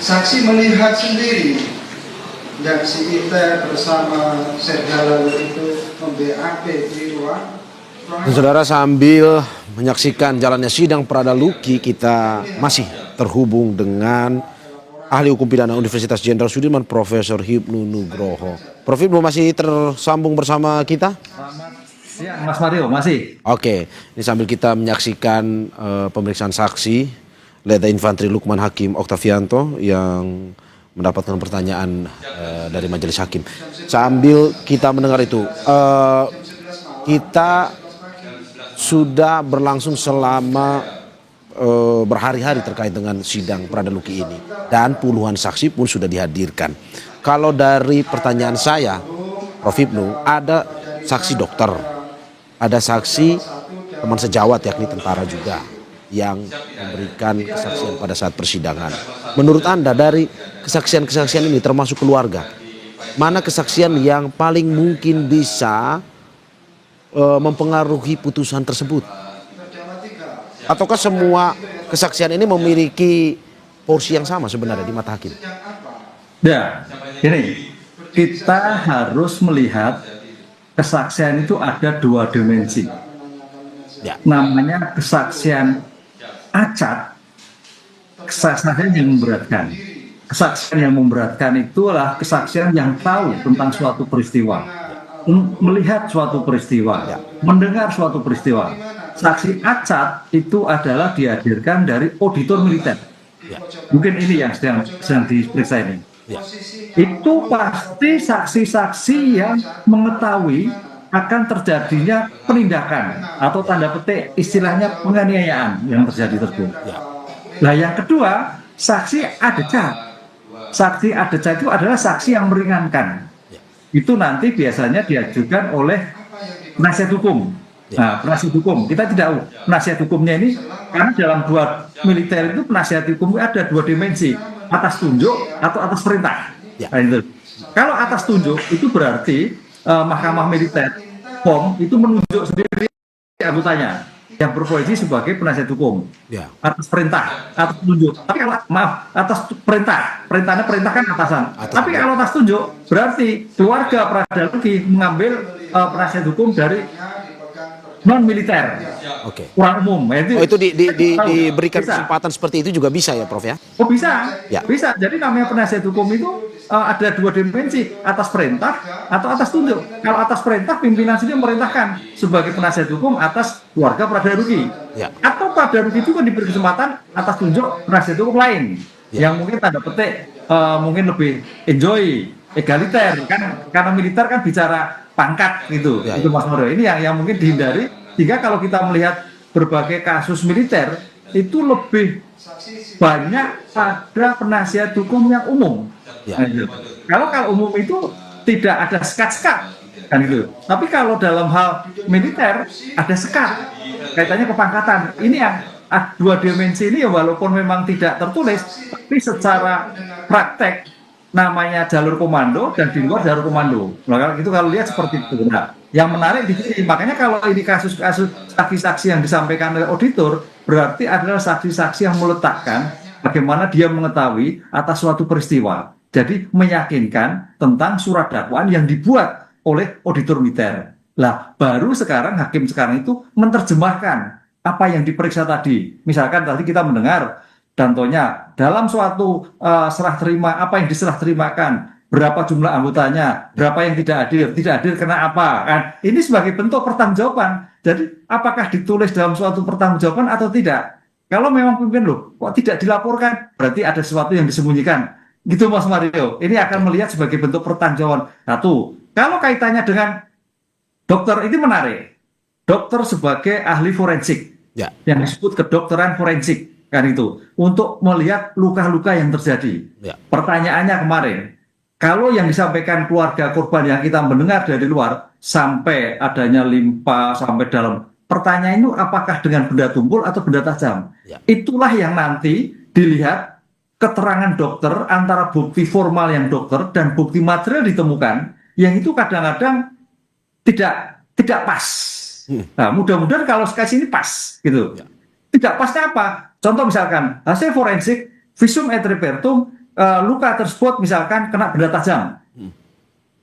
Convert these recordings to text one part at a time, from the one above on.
Saksi melihat sendiri yang si Iter bersama Sergala itu mem-BAP di ruang. Saudara, sambil menyaksikan jalannya sidang Prada Luki, kita masih terhubung dengan ahli hukum pidana Universitas Jenderal Sudirman, Profesor Hipnu Nugroho. Prof. Hipnu masih tersambung bersama kita? Siang, Mas Mario, masih. Oke, ini sambil kita menyaksikan pemeriksaan saksi Letda Infantri Lukman Hakim Oktavianto yang mendapatkan pertanyaan dari majelis hakim. Sambil kita mendengar itu, kita sudah berlangsung selama berhari-hari terkait dengan sidang Prada Luki ini, dan puluhan saksi pun sudah dihadirkan. Kalau dari pertanyaan saya, Prof. Hipnu, ada saksi dokter, ada saksi teman sejawat yakni tentara juga yang memberikan kesaksian pada saat persidangan. Menurut Anda dari kesaksian-kesaksian ini termasuk keluarga, mana kesaksian yang paling mungkin bisa mempengaruhi putusan tersebut? Ataukah semua kesaksian ini memiliki porsi yang sama sebenarnya di mata hakim? Ya, ini kita harus melihat kesaksian itu ada dua dimensi. Ya. Namanya kesaksian acak, kesaksian yang memberatkan. Kesaksian yang memberatkan itulah kesaksian yang tahu tentang suatu peristiwa, melihat suatu peristiwa, mendengar suatu peristiwa. Saksi acak itu adalah dihadirkan dari auditor militer. Mungkin ini yang sedang diperiksa ini. Itu pasti saksi-saksi yang mengetahui akan terjadinya penindakan atau tanda petik istilahnya penganiayaan yang terjadi tersebut. Nah, yang kedua, saksi adecak. Saksi adecak itu adalah saksi yang meringankan. Itu nanti biasanya diajukan oleh penasihat hukum. Nah, penasihat hukum, kita tidak tahu penasihat hukumnya ini, karena dalam dua militer itu penasihat hukum ada dua dimensi, atas tunjuk atau atas perintah. Nah, itu. Kalau atas tunjuk itu berarti Mahkamah Militer POM itu menunjuk sendiri anggotanya yang berposisi sebagai penasihat hukum atas perintah, atas tunjuk. Tapi kalau atas perintahnya perintah kan atasan. Tapi kalau atas tunjuk berarti keluarga Prada Luki mengambil penasihat hukum dari non militer, orang umum. Itu diberikan kesempatan seperti itu juga bisa ya, Prof ya? Oh bisa, bisa. Jadi namanya penasihat hukum itu ada dua dimensi, atas perintah atau atas tunjuk. Kalau atas perintah, pimpinan sendiri memerintahkan sebagai penasihat hukum atas keluarga Prada Luki. Atau Prada Luki itu kan diberi kesempatan atas tunjuk penasihat hukum lain, yang mungkin tanda petik mungkin lebih enjoy, egaliter kan, karena militer kan bicara pangkat gitu. Itu Mas Mario. Ini yang mungkin dihindari, sehingga kalau kita melihat berbagai kasus militer itu lebih banyak pada penasihat hukum yang umum. Nah, gitu. Kalau umum itu tidak ada sekat-sekat kan gitu. Tapi kalau dalam hal militer ada sekat, kaitannya kepangkatan. Ini yang dua dimensi ini ya, walaupun memang tidak tertulis, tapi secara praktek namanya jalur komando dan di luar jalur komando. Nah, kalau lihat seperti itu. Nah, yang menarik di sini, makanya kalau ini kasus-kasus saksi-saksi yang disampaikan oleh auditor, berarti adalah saksi-saksi yang meletakkan bagaimana dia mengetahui atas suatu peristiwa. Jadi meyakinkan tentang surat dakwaan yang dibuat oleh auditor militer. Lah, baru sekarang hakim sekarang itu menerjemahkan apa yang diperiksa tadi. Misalkan tadi kita mendengar contohnya dalam suatu serah terima, apa yang diserah terimakan, berapa jumlah anggotanya, berapa yang tidak hadir kena apa kan? Ini sebagai bentuk pertanggungjawaban. Jadi apakah ditulis dalam suatu pertanggungjawaban atau tidak? Kalau memang pimpin loh, kok tidak dilaporkan, berarti ada sesuatu yang disembunyikan. Gitu Mas Mario. Ini akan melihat sebagai bentuk pertanggungjawaban. Satu, kalau kaitannya dengan dokter ini menarik. Dokter sebagai ahli forensik, yang disebut kedokteran forensik. Kan itu untuk melihat luka-luka yang terjadi. Pertanyaannya kemarin, kalau yang disampaikan keluarga korban yang kita mendengar dari luar sampai adanya limpa sampai dalam, pertanyaan itu apakah dengan benda tumpul atau benda tajam? Itulah yang nanti dilihat keterangan dokter antara bukti formal yang dokter dan bukti material ditemukan, yang itu kadang-kadang tidak pas. Nah, mudah-mudahan kalau kasus ini pas gitu. Tidak pasnya apa? Contoh misalkan hasil forensik visum et repertum luka tersebut misalkan kena benda tajam.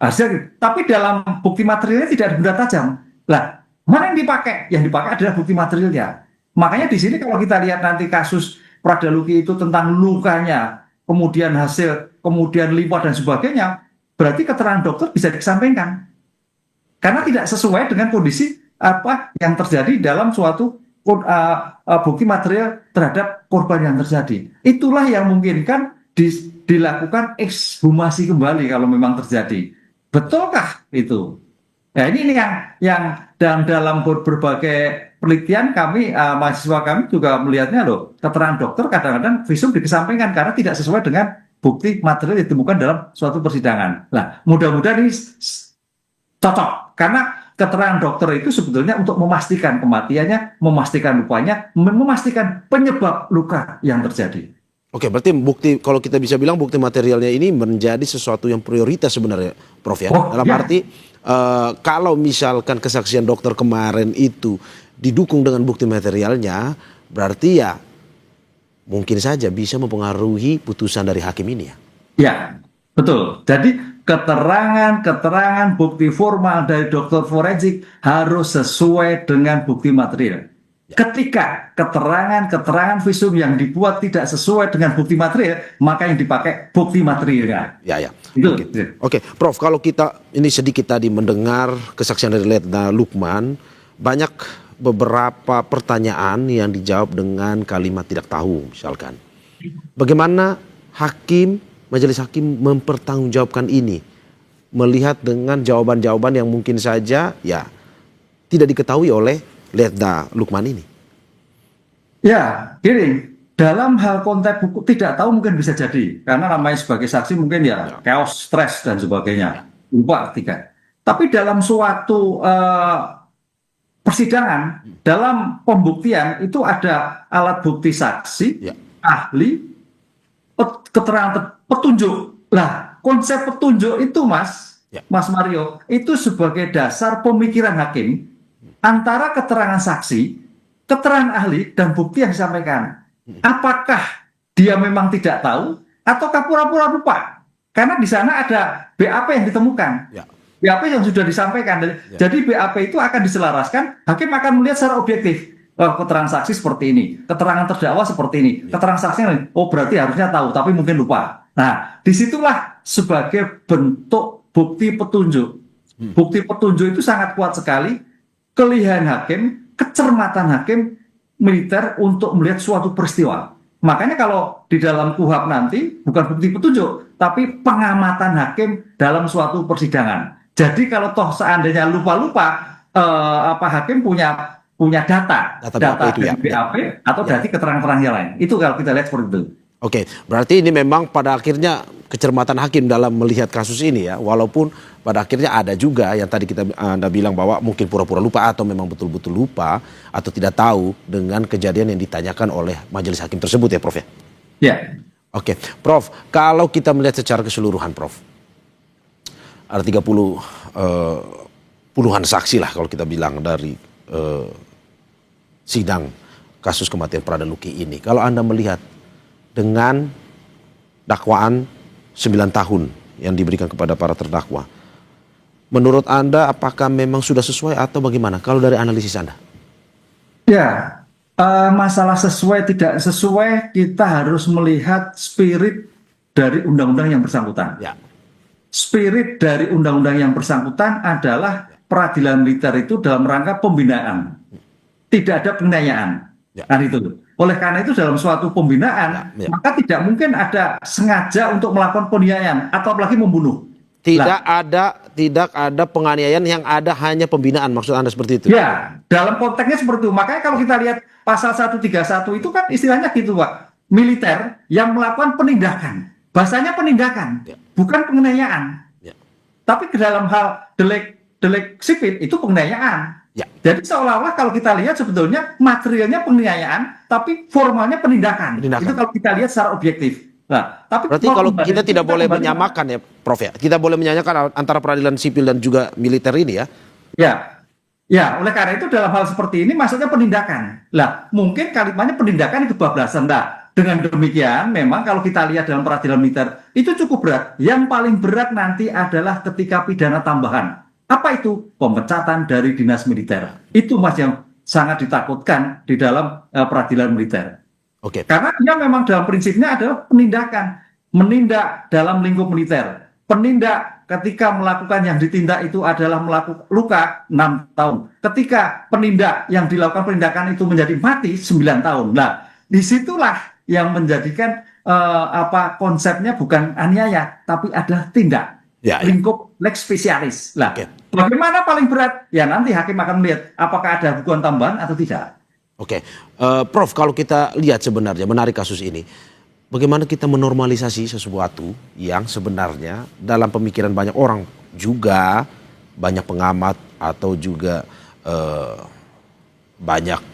Hasil, tapi dalam bukti materialnya tidak ada benda tajam. Lah, mana yang dipakai? Yang dipakai adalah bukti materialnya. Makanya di sini kalau kita lihat nanti kasus Pradaluki itu tentang lukanya, kemudian hasil, kemudian lipat dan sebagainya, berarti keterangan dokter bisa disampaikan. Karena tidak sesuai dengan kondisi apa yang terjadi dalam suatu bukti material terhadap korban yang terjadi. Itulah yang memungkinkan dilakukan ekshumasi kembali kalau memang terjadi. Betulkah itu? Nah ini yang dalam berbagai penelitian kami, mahasiswa kami juga melihatnya loh, keterangan dokter kadang-kadang visum dikesampingkan karena tidak sesuai dengan bukti material yang ditemukan dalam suatu persidangan. Nah mudah-mudahan ini cocok karena keterangan dokter itu sebetulnya untuk memastikan kematiannya, memastikan lukanya, memastikan penyebab luka yang terjadi. Oke, berarti bukti, kalau kita bisa bilang bukti materialnya ini menjadi sesuatu yang prioritas sebenarnya, Prof ya. Dalam arti kalau misalkan kesaksian dokter kemarin itu didukung dengan bukti materialnya, berarti ya mungkin saja bisa mempengaruhi putusan dari hakim ini ya. Ya, betul. Jadi keterangan bukti formal dari dokter forensik harus sesuai dengan bukti material. Ketika keterangan visum yang dibuat tidak sesuai dengan bukti material, maka yang dipakai bukti materialnya. Ya. Itu. Oke, Prof, kalau kita ini sedikit tadi mendengar kesaksian dari Letda Lukman, banyak beberapa pertanyaan yang dijawab dengan kalimat tidak tahu, misalkan. Bagaimana majelis hakim mempertanggungjawabkan ini, melihat dengan jawaban-jawaban yang mungkin saja ya tidak diketahui oleh Letda Lukman ini? Ya, gini, dalam hal konteks buku tidak tahu mungkin bisa jadi, karena namanya sebagai saksi mungkin ya chaos, stres dan sebagainya, lupa ketika. Tapi dalam suatu persidangan, dalam pembuktian itu ada alat bukti saksi, ahli, keterangan petunjuk. Lah, konsep petunjuk itu Mas Mario, itu sebagai dasar pemikiran hakim antara keterangan saksi, keterangan ahli, dan bukti yang disampaikan. Apakah dia memang tidak tahu, ataukah pura-pura lupa? Karena di sana ada BAP yang ditemukan. BAP yang sudah disampaikan. Jadi BAP itu akan diselaraskan, hakim akan melihat secara objektif. Oh, keterangan saksi seperti ini, keterangan terdakwa seperti ini, keterangan saksi ini, oh berarti harusnya tahu, tapi mungkin lupa. Nah, disitulah sebagai bentuk bukti petunjuk. Bukti petunjuk itu sangat kuat sekali. Kelihayan hakim, kecermatan hakim militer untuk melihat suatu peristiwa. Makanya kalau di dalam KUHP nanti bukan bukti petunjuk, tapi pengamatan hakim dalam suatu persidangan. Jadi kalau toh seandainya lupa-lupa, hakim punya data itu dari BAP atau dari keterangan-keterangan yang lain. Itu kalau kita lihat seperti itu. Oke, berarti ini memang pada akhirnya kecermatan hakim dalam melihat kasus ini ya, walaupun pada akhirnya ada juga yang tadi Anda bilang bahwa mungkin pura-pura lupa atau memang betul-betul lupa atau tidak tahu dengan kejadian yang ditanyakan oleh majelis hakim tersebut ya Prof ya? Ya. Oke, Prof, kalau kita melihat secara keseluruhan Prof, ada 30 puluhan saksi lah kalau kita bilang dari sidang kasus kematian Pradaluki ini. Kalau Anda melihat dengan dakwaan 9 tahun yang diberikan kepada para terdakwa, menurut Anda apakah memang sudah sesuai atau bagaimana kalau dari analisis Anda? Ya, masalah sesuai tidak sesuai kita harus melihat spirit dari undang-undang yang bersangkutan. Ya. Spirit dari undang-undang yang bersangkutan adalah peradilan militer itu dalam rangka pembinaan. Tidak ada penganiayaan. Kan itu. Oleh karena itu dalam suatu pembinaan, maka tidak mungkin ada sengaja untuk melakukan penganiayaan atau apalagi membunuh. Tidak ada penganiayaan, yang ada hanya pembinaan, maksud Anda seperti itu? Ya, dalam konteksnya seperti itu. Makanya kalau kita lihat pasal 131 itu kan istilahnya gitu Pak, militer yang melakukan penindakan. Bahasanya penindakan, bukan penganiayaan. Tapi ke dalam hal delik sipil itu penganiayaan. Jadi seolah-olah kalau kita lihat sebetulnya materialnya penganiayaan, tapi formalnya penindakan. Itu kalau kita lihat secara objektif. Nah, tapi berarti kalau kita tidak boleh menyamakan ya Prof ya, kita boleh menyamakan antara peradilan sipil dan juga militer ini ya? Ya, oleh karena itu dalam hal seperti ini maksudnya penindakan. Lah, mungkin kalimatnya penindakan itu bablasan. Nah, dengan demikian memang kalau kita lihat dalam peradilan militer itu cukup berat. Yang paling berat nanti adalah ketika pidana tambahan. Apa itu? Pemecatan dari dinas militer. Itu Mas yang sangat ditakutkan di dalam peradilan militer. Oke. Karena dia memang dalam prinsipnya adalah penindakan, menindak dalam lingkup militer. Penindak ketika melakukan yang ditindak itu adalah melakukan luka 6 tahun. Ketika penindak yang dilakukan penindakan itu menjadi mati 9 tahun. Nah, disitulah yang menjadikan konsepnya bukan aniaya, tapi adalah tindak. Lingkup lex specialis. Lah, bagaimana paling berat? Ya nanti hakim akan melihat apakah ada hukuman tambahan atau tidak. Oke, Prof, kalau kita lihat sebenarnya menarik kasus ini, bagaimana kita menormalisasi sesuatu yang sebenarnya dalam pemikiran banyak orang juga, banyak pengamat atau juga banyak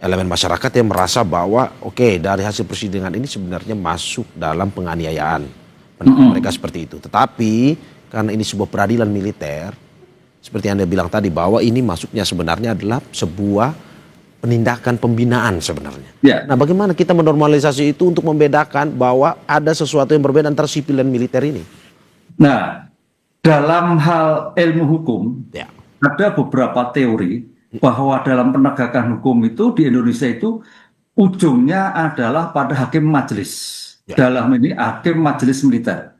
elemen masyarakat yang merasa bahwa oke, dari hasil persidangan ini sebenarnya masuk dalam penganiayaan. Mereka seperti itu. Tetapi karena ini sebuah peradilan militer, seperti Anda bilang tadi bahwa ini masuknya sebenarnya adalah sebuah penindakan pembinaan sebenarnya. Ya. Nah, bagaimana kita menormalisasi itu untuk membedakan bahwa ada sesuatu yang berbeda antara sipil dan militer ini? Nah, dalam hal ilmu hukum, ada beberapa teori bahwa dalam penegakan hukum itu di Indonesia itu ujungnya adalah pada hakim majelis. Dalam ini hakim majelis militer.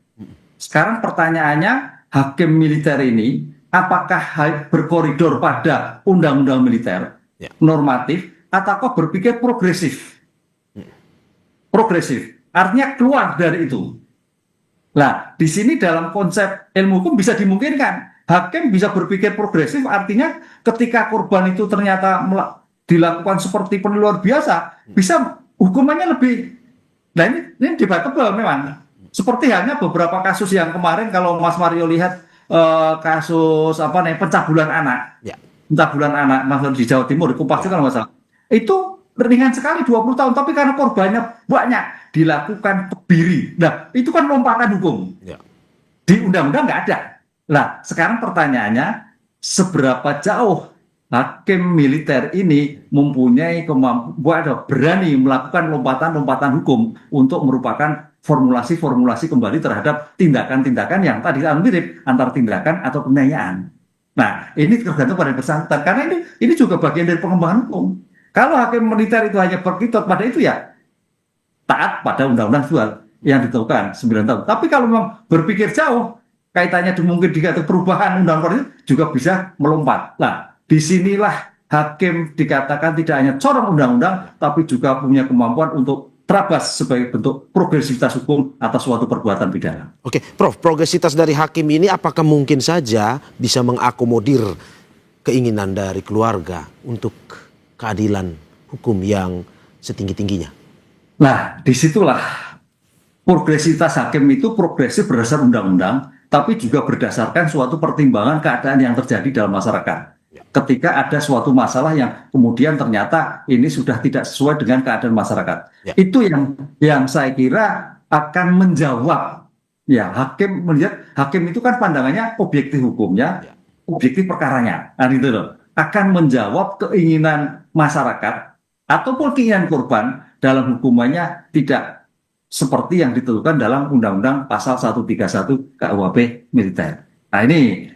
Sekarang pertanyaannya, hakim militer ini apakah berkoridor pada undang-undang militer normatif ataukah berpikir progresif? Progresif, artinya keluar dari itu. Nah, di sini dalam konsep ilmu hukum bisa dimungkinkan. Hakim bisa berpikir progresif, artinya ketika korban itu ternyata dilakukan seperti luar biasa, bisa hukumannya lebih. Nah ini debatable memang. Seperti hanya beberapa kasus yang kemarin kalau Mas Mario lihat kasus pencabulan anak. Pencabulan anak Mas di Jawa Timur, di Kupas kalau nggak salah. Itu ringan sekali 20 tahun, tapi karena korbannya banyak dilakukan kebiri. Nah, itu kan lompatan hukum. Di undang-undang nggak ada. Nah, sekarang pertanyaannya seberapa jauh hakim militer ini mempunyai kemampuan, berani melakukan lompatan-lompatan hukum untuk merupakan formulasi-formulasi kembali terhadap tindakan-tindakan yang tadi mirip antara tindakan atau penganiayaan. Nah, ini tergantung pada bersangkutan karena ini juga bagian dari pengembangan hukum. Kalau hakim militer itu hanya berkitot pada itu ya taat pada undang-undang yang ditentukan 9 tahun. Tapi kalau memang berpikir jauh, kaitannya mungkin dengan perubahan undang-undang itu juga bisa melompat. Nah, disinilah hakim dikatakan tidak hanya corong undang-undang, tapi juga punya kemampuan untuk terabas sebagai bentuk progresivitas hukum atas suatu perbuatan pidana. Oke, Prof, progresivitas dari hakim ini apakah mungkin saja bisa mengakomodir keinginan dari keluarga untuk keadilan hukum yang setinggi-tingginya? Nah, disitulah progresivitas hakim itu progresif berdasar undang-undang, tapi juga berdasarkan suatu pertimbangan keadaan yang terjadi dalam masyarakat. Ketika ada suatu masalah yang kemudian ternyata ini sudah tidak sesuai dengan keadaan masyarakat. Itu yang saya kira akan menjawab. Ya, hakim melihat, hakim itu kan pandangannya objektif hukumnya, objektif perkaranya. Nah, itu loh. Akan menjawab keinginan masyarakat ataupun keinginan korban dalam hukumannya tidak seperti yang ditentukan dalam Undang-Undang Pasal 131 KUHP militer. Nah, ini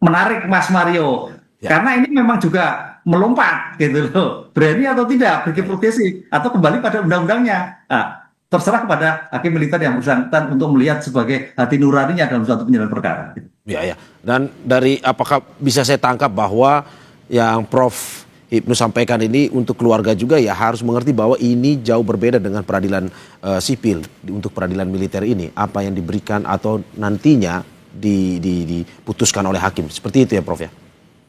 menarik Mas Mario. Karena ini memang juga melompat gitu loh. Berani atau tidak, berpikir progresif atau kembali pada undang-undangnya. Nah, terserah kepada hakim militer yang bersangkutan untuk melihat sebagai hati nuraninya dalam suatu penyelesaian perkara. Ya. Dan dari apakah bisa saya tangkap bahwa yang Prof Ibnu sampaikan ini untuk keluarga juga ya harus mengerti bahwa ini jauh berbeda dengan peradilan sipil untuk peradilan militer ini. Apa yang diberikan atau nantinya diputuskan oleh hakim. Seperti itu ya Prof ya?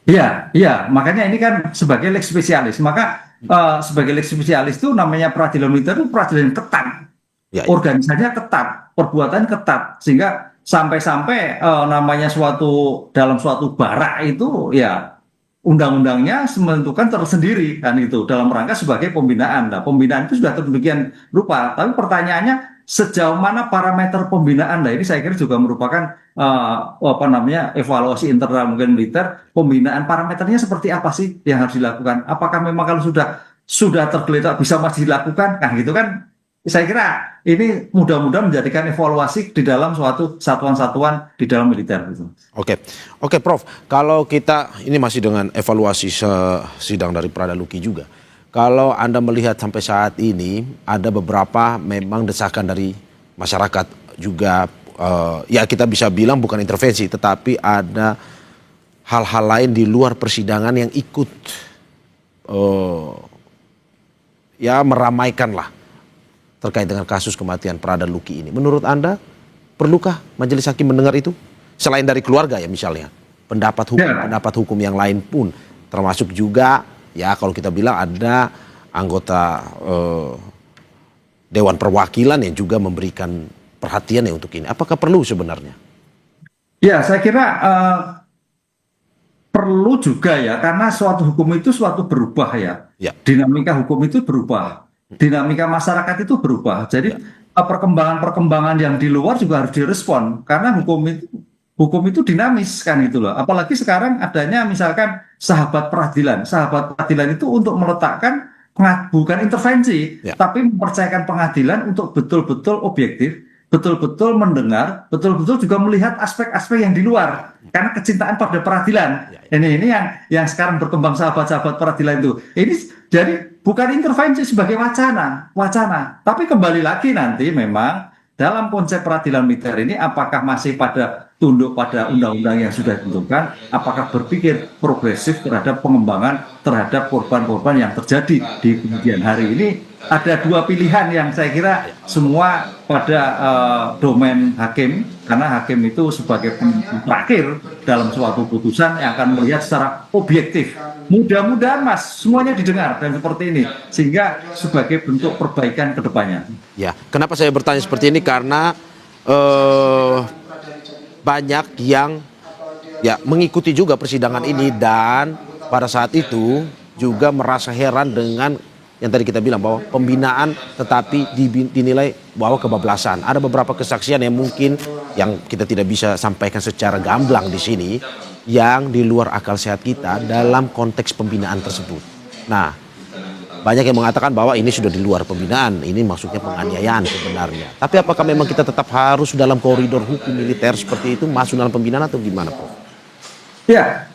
Iya, makanya ini kan sebagai lex spesialis. Maka sebagai lex spesialis itu namanya peradilan militer itu peradilan yang ketat. Organisasinya ketat, perbuatan ketat. Sehingga sampai-sampai namanya dalam suatu barak itu ya undang-undangnya menentukan tersendiri kan itu dalam rangka sebagai pembinaan. Nah, pembinaan itu sudah demikian rupa. Tapi pertanyaannya sejauh mana parameter pembinaan? Nah, ini saya kira juga merupakan evaluasi internal mungkin militer. Pembinaan parameternya seperti apa sih yang harus dilakukan? Apakah memang kalau sudah sudah tergeletak bisa masih dilakukan, kan gitu kan. Saya kira ini mudah-mudahan menjadikan evaluasi di dalam suatu satuan-satuan di dalam militer gitu. Oke, oke Prof. Kalau kita ini masih dengan evaluasi sidang dari Pradaluki juga. Kalau Anda melihat sampai saat ini ada beberapa memang desakan dari masyarakat juga, ya kita bisa bilang bukan intervensi, tetapi ada hal-hal lain di luar persidangan yang ikut ya meramaikan lah terkait dengan kasus kematian Pradaluki ini. Menurut Anda, perlukah majelis hakim mendengar itu? Selain dari keluarga ya misalnya, pendapat hukum yang lain pun, termasuk juga ya kalau kita bilang ada anggota Dewan Perwakilan yang juga memberikan perhatian ya untuk ini. Apakah perlu sebenarnya? Ya, saya kira perlu juga ya, karena suatu hukum itu suatu berubah ya. Dinamika hukum itu berubah. Dinamika masyarakat itu berubah. Jadi perkembangan-perkembangan yang di luar juga harus direspon karena hukum itu dinamis kan gitu loh. Apalagi sekarang adanya misalkan sahabat peradilan. Sahabat peradilan itu untuk meletakkan bukan intervensi, tapi mempercayakan pengadilan untuk betul-betul objektif, betul-betul mendengar, betul-betul juga melihat aspek-aspek yang di luar. Karena kecintaan pada peradilan. Ini yang sekarang berkembang sahabat-sahabat peradilan itu. Ini jadi bukan intervensi sebagai wacana, tapi kembali lagi nanti memang dalam konsep peradilan militer ini apakah masih tunduk pada undang-undang yang sudah ditentukan, apakah berpikir progresif terhadap pengembangan terhadap korban-korban yang terjadi di kemudian hari ini. Ada dua pilihan yang saya kira semua pada domain hakim, karena hakim itu sebagai terakhir dalam suatu putusan yang akan melihat secara objektif. Mudah-mudahan Mas semuanya didengar dan seperti ini sehingga sebagai bentuk perbaikan ke depannya. Ya, kenapa saya bertanya seperti ini karena banyak yang ya mengikuti juga persidangan ini dan pada saat itu juga merasa heran dengan yang tadi kita bilang bahwa pembinaan tetapi dinilai bahwa kebablasan. Ada beberapa kesaksian yang mungkin yang kita tidak bisa sampaikan secara gamblang di sini yang di luar akal sehat kita dalam konteks pembinaan tersebut. Nah, banyak yang mengatakan bahwa ini sudah di luar pembinaan, ini maksudnya penganiayaan sebenarnya. Tapi apakah memang kita tetap harus dalam koridor hukum militer seperti itu masuk dalam pembinaan atau gimana, Prof? Ya,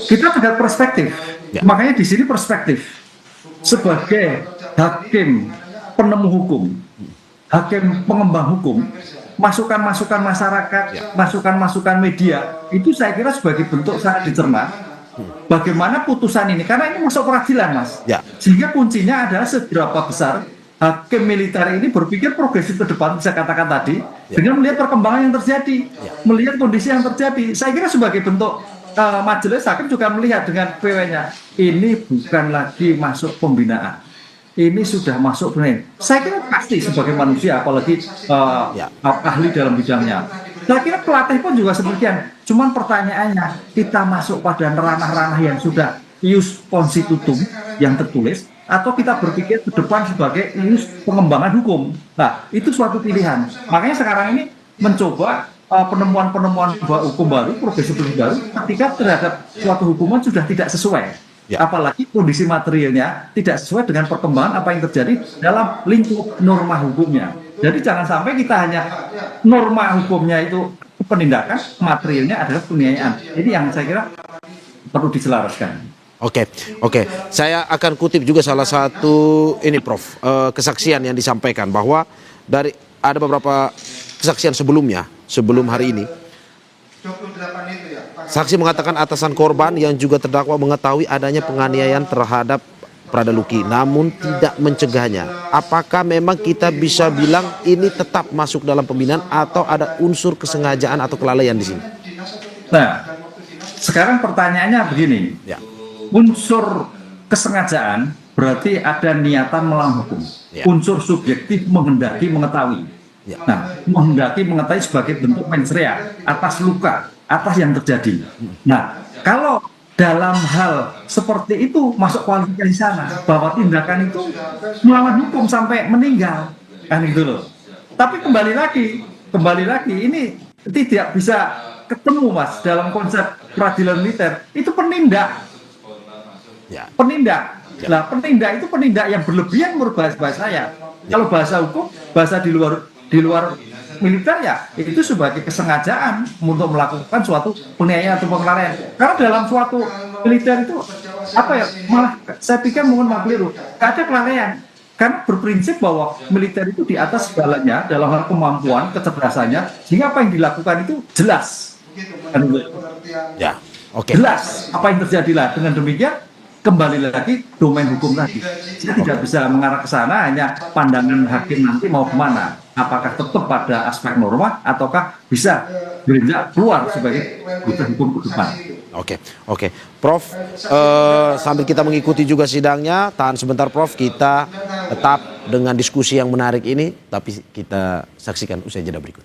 kita ada perspektif. Ya. Makanya di sini perspektif. Sebagai hakim penemu hukum, hakim pengembang hukum, masukan-masukan masyarakat, masukan-masukan media, itu saya kira sebagai bentuk sangat dicerna. Bagaimana putusan ini, karena ini masuk peradilan Mas, sehingga kuncinya adalah seberapa besar hakim militer ini berpikir progresif ke depan, saya katakan tadi, dengan melihat perkembangan yang terjadi, melihat kondisi yang terjadi. Saya kira sebagai bentuk majelis hakim juga melihat dengan PW-nya, ini bukan lagi masuk pembinaan, ini sudah masuk pembinaan. Saya kira pasti sebagai manusia, apalagi ahli dalam bidangnya. Saya kira pelatih pun juga sepertian. Cuman pertanyaannya, kita masuk pada ranah-ranah yang sudah ius constitutum yang tertulis, atau kita berpikir ke depan sebagai ius pengembangan hukum. Nah, itu suatu pilihan. Makanya sekarang ini mencoba penemuan-penemuan hukum baru, progresif baru, ketika terhadap suatu hukuman sudah tidak sesuai. Apalagi kondisi materialnya tidak sesuai dengan perkembangan apa yang terjadi dalam lingkup norma hukumnya. Jadi jangan sampai kita hanya norma hukumnya itu penindakan, materialnya adalah penganiayaan. Ini yang saya kira perlu diselaraskan. Oke. Saya akan kutip juga salah satu ini Prof, kesaksian yang disampaikan bahwa dari ada beberapa kesaksian sebelum hari ini. Saksi mengatakan atasan korban yang juga terdakwa mengetahui adanya penganiayaan terhadap Pradaluki, namun tidak mencegahnya. Apakah memang kita bisa bilang ini tetap masuk dalam pembinaan atau ada unsur kesengajaan atau kelalaian di sini? Nah, sekarang pertanyaannya begini. Unsur kesengajaan berarti ada niatan melawan hukum. Unsur subjektif menghendaki mengetahui. Nah, menghendaki mengetahui sebagai bentuk mens rea atas luka, atas yang terjadi. Nah, kalau dalam hal seperti itu masuk kualifikasi sana bahwa tindakan itu melawan hukum sampai meninggal, kan gitu loh. Tapi kembali lagi ini tidak bisa ketemu Mas dalam konsep peradilan militer itu penindak. Nah, penindak itu penindak yang berlebihan menurut bahasa saya. Kalau bahasa hukum, bahasa di luar militer ya itu sebagai kesengajaan untuk melakukan suatu penganiayaan atau pengelalaian. Karena dalam suatu militer itu apa ya, malah saya pikir mohon maaf keliru, nggak ada kelalaian. Karena berprinsip bahwa militer itu di atas segalanya dalam hal kemampuan, kecerdasannya, sehingga apa yang dilakukan itu jelas. Ya, oke. Jelas apa yang terjadi lah. Dengan demikian kembali lagi domain hukum tadi. Saya tidak bisa mengarah ke sana, hanya pandangan hakim nanti mau kemana. Apakah tetap pada aspek norma ataukah bisa beranjak keluar sebagai butuh hukum ke depan. Oke. Prof, sambil kita mengikuti juga sidangnya, tahan sebentar Prof, kita tetap dengan diskusi yang menarik ini, tapi kita saksikan usai jeda berikut.